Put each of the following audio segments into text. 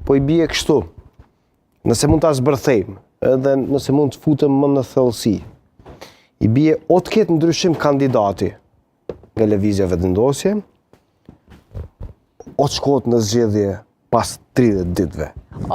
po I bie kështu, nëse mund ta zbërthejmë, edhe nëse mund të futëm më në thellësi, I bie o të ketë ndryshim kandidati nga lëvizja vendosje, o të shkohet në zgjedhje pas 30 ditëve.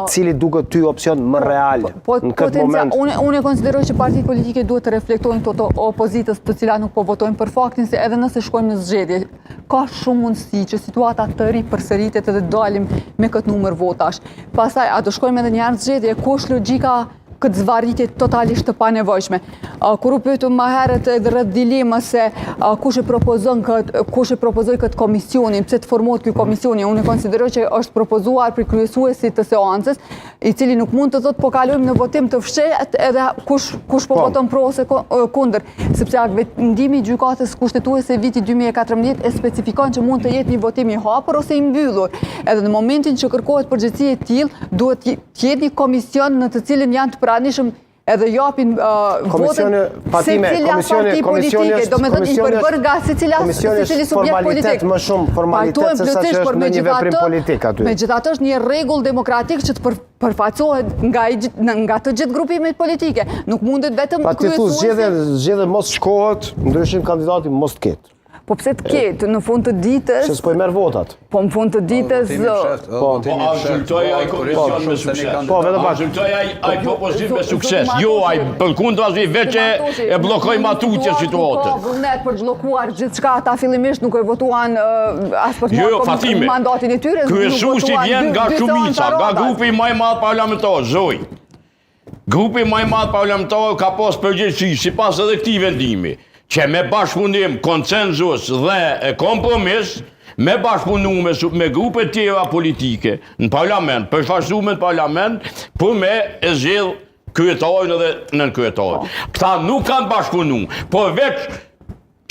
Cili duket ty opcion më real në këtë moment? Unë e konsideroj që partitë politike duhet të reflektojnë këto opozitës të cilat nuk po votojnë për faktin se edhe nëse shkojmë në zgjedhje, ka shumë mundësi që situata të ri përsëritet edhe dalim me këtë numër votash. Pastaj, a do shkojmë edhe një herë në zgjedhje, ku është logjika këtë zvarritje totalisht të panevojshme. Kur u pyetëm më herët edhe rreth dilemës se kush e propozoi këtë komisionin, pse të formohet ky komisioni, unë konsideroj që është propozuar për kryesuesit të seancës, I cili nuk mund të thotë po kalojmë në votim të fshehtë edhe kush po voton pro ose kundër, sepse vendimi I gjykatës kushtetuese viti 2014 e specifikon që mund të jetë një votim I hapur ose I mbyllur. Edhe në momentin që kërkohet përgjegjësi e tillë, duhet të jetë një komision në të cilin janë të pranishëm edhe japin votën secila parti politike, do me thënë I përbër nga secili subjekt politik. Më shumë formalitet se sa që është në një veprim politik aty. Megjithatë është një rregull demokratik që të përfaqësohet nga të gjithë grupimet politike. Nuk mundet vetëm kryesuesi. Zgjedhje mos shkohet, ndryshim kandidati mos të ketë. Po pse të ketë, në fund të ditës... Se s'po I merr votat. Po në fund të ditës... Po, rezultoi ai komision me sukses. Po, vetëm pas. Rezultoi ai propozim me sukses. Jo, ai përkundër asnjë veçë e bllokoi matutje situatën. Po, vullnet për të bllokuar gjithçka, ata fillimisht nuk e votuan as për mandatin e tyre. Kryesuesi vjen nga shumica, nga grupi më I madh parlamentar, zoj. Grupi më I madh parlamentar ka pas përgjegjësi sipas edhe këtij vendimi. Që me bashkëpunim, konsenzus dhe kompromis, me bashkëpunim me grupe tjera politike në parlament, përfaqësuar në parlament, për me e zgjedh kryetarin edhe nënkryetarin. Këta nuk kanë bashkëpunim, por veç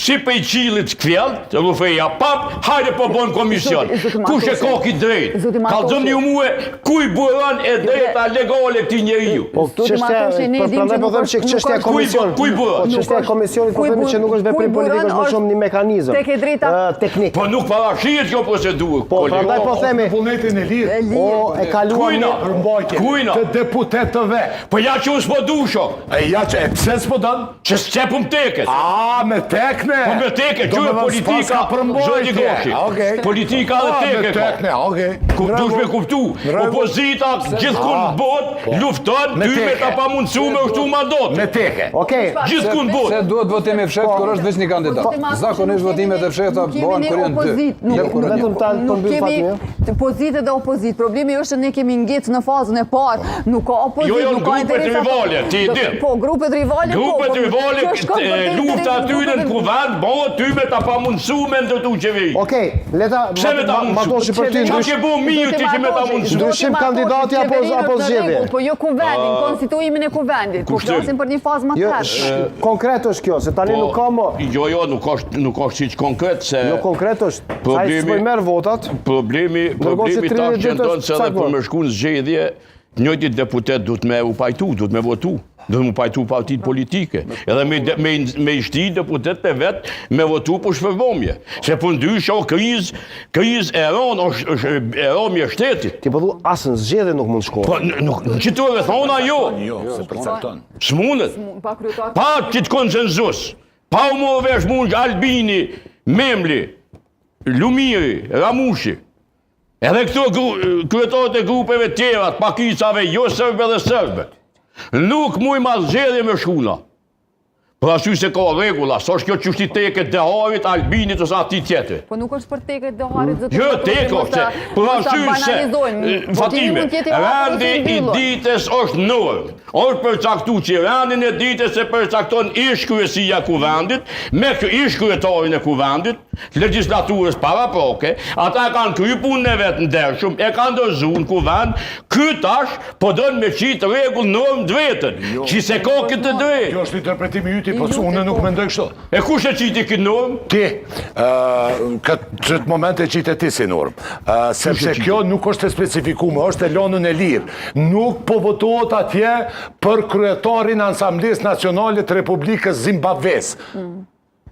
si për I qilit kthjellët, rufeja pap, hajde po bën komision. Kush e ka ki drejt? Kallëzëm një muë, ku I buron e drejta legale këtij njeriu? Po prandaj po them që çështja e komisionit. Ku I buron? Po çështja e komisionit po themi që nuk është veprim politik, është më shumë një mekanizëm. Tek e drejta teknik. Po nuk parashihet kjo procedurë. Po prandaj po themi vullnetin e lirë. O e kaluam përmbajtje të deputetëve. Po ja që s'po dusho. Ja që pse s'po don? Që s'qepum teket. Me tek Po me teke, gjë politika, zoti Goshi. Politika dhe teke ka. Dush me kuptu, opozita gjithkund bot, lufton, ty me ta pamundësume është mandat. Me teke. Gjithkund bot. Se duhet votimi I fshehtë kur është veç një kandidat. Zakonisht votimet e fshehta bëhen kur janë dy. Nuk kemi pozitë dhe opozitë. Problemi është që ne kemi ngecë në fazën e parë. Nuk ka opozitë, nuk ka interesa. Jo, grupet rivale, ti e di. Po, grupet rivale, po. Grupet rivale, lufta atyre në kuvend, bëhet ty me ta pamundësume ndërtu qeveri. Okej, leta matoshi për ty. Qa ke bo mirë ti që me ta mundësume? Ndryshim kandidati apo zgjedhje? Po jo kuvendin, konstituimin e kuvendit. Po flasim për një fazë më të tërë. Konkret është kjo, se tani nuk ka më... Jo, nuk është siç konkret se... Jo konkret është, sa I s'po I merr votat. Problemi ta qëndon se edhe për me shku në zgjedhje, njëjti deputet duhet me u pajtu, duhet me votu. Duhet me pajtu partitë politike. Edhe me I shti deputet të vetë me votu për shpërbomje. Se për ndryshë o kriz e ronë e shtetit. Ti përdu asë në zgjedhje nuk mund shkohet. Po, që të e thona jo. Se përcakton. S'mundet. Pa qitë konsenzus. Pa u morë vesh mund Albini, Memli, Lumiri, Ramushi. Edhe këto kryetarët e grupeve tjera, pakicave, jo sërbe dhe sërbe. Nuk muj ma zgjedhje me shkuna. Për arsye se ka rregulla, sa është kjo çështje teke Deharit, Albinit ose atij tjetër. Po nuk është për teke Deharit zotë. Jo, teke është. Për arsye se Fatime, rendi I ditës është normë. Është përcaktuar që rendin e ditës e përcakton ish-kryesia e kuvendit, me ish-kryetarin e kuvendit, legjislaturës paraproke, ata kanë kryer punën e vet ndershëm, e kanë dorëzuar në kuvend, ky tash po don me qit rregull normë të vetën. Që se ka këtë drejtë. Kjo është interpretimi yti, po unë nuk mendoj kështu. E kush e qiti këtë normë? Ti, këtë moment e qitë ti si normë. Sepse kjo nuk është e specifikume, është e lënën e lirë. Nuk po votohet atje për kryetarin Asamblesë Nacionale të Republikës Zimbabves.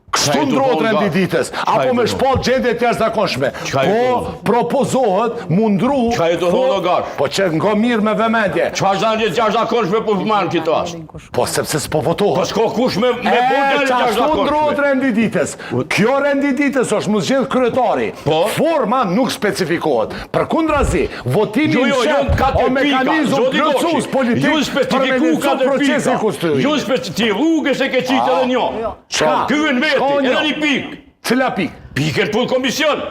Kështu ndrohet rendititës, apo me shpall gjendje të jashtëzakonshme. Po propozohet mundru. Çfarë do thonë Gash? Po që nga mirë me vëmendje. Çfarë gjendje të jashtëzakonshme po përmend këtë rast? Po sepse s'po votohet. Po s'ka kush me bordel të Ashtu ndrohet jashtëzakonshme. rendititës. Kjo rendititës është më zgjedh kryetari. Po? Forma nuk specifikohet. Përkundrazi, votimi Jo, katër o mekanizëm plotësues politik ju specifiku katër pika. Ju specifiku se ke qitë edhe një. Çka? Ky në veti, edhe një pikë. Cila pikë? Pikën për komision.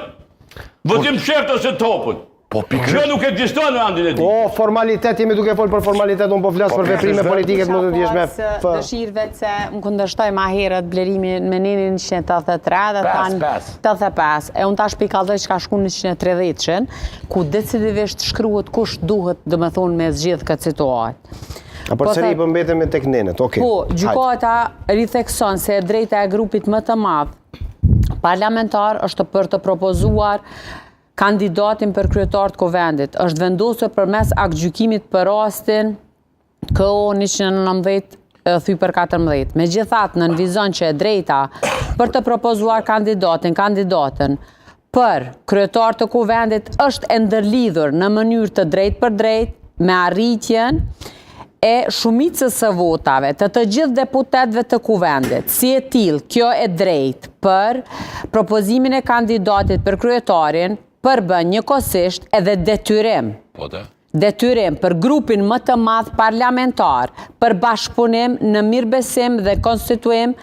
Votim sheft ose topën. Po pikë. Kjo nuk ekziston në vendin e tij. Po, formalitet, jemi duke folë për formalitet, unë po flasë për veprime politike të më të t'jesh me... Dëshirëve që më kundërshtoj ma herët blerimin me ninin 183 dhe tanë 85. E unë tash pikalloj që ka shku në 130, ku decidivisht shkruhet kush duhet dhe me thonë me zgjidh këtë situatë. A për sëri i përmbetëm me tek nenët, okej. Po, gjykata rithekson se drejta e grupit më të madh parlamentar është për të propozuar kandidatin për kryetar të Kuvendit. Është vendosur përmes aktgjykimit për rastin KO 119 thy për 14. Megjithatë, nënvizon që e drejta për të propozuar kandidatën për kryetar të Kuvendit është e ndërlidhur në mënyrë të drejtë për drejtë me arritjen e shumicës së votave të gjithë deputetëve të Kuvendit. Si e tillë, kjo e drejtë për propozimin e kandidatit për kryetarin përbën njëkohësisht edhe detyrim. Detyrim për grupin më të madh parlamentar për bashkëpunim në mirëbesim dhe konstituim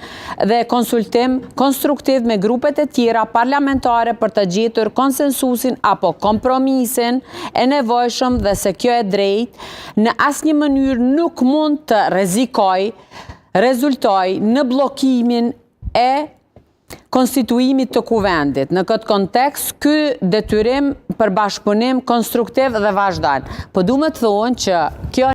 dhe konsultim konstruktiv me grupet e tjera parlamentare për të gjetur konsensusin apo kompromisin e nevojshëm dhe se kjo e drejtë në asnjë mënyrë nuk mund të rezultoj në bllokimin e konstituimit të Kuvendit. Në këtë kontekst, ky detyrim për bashkëpunim konstruktiv dhe vazhdan. Po du me të thonë që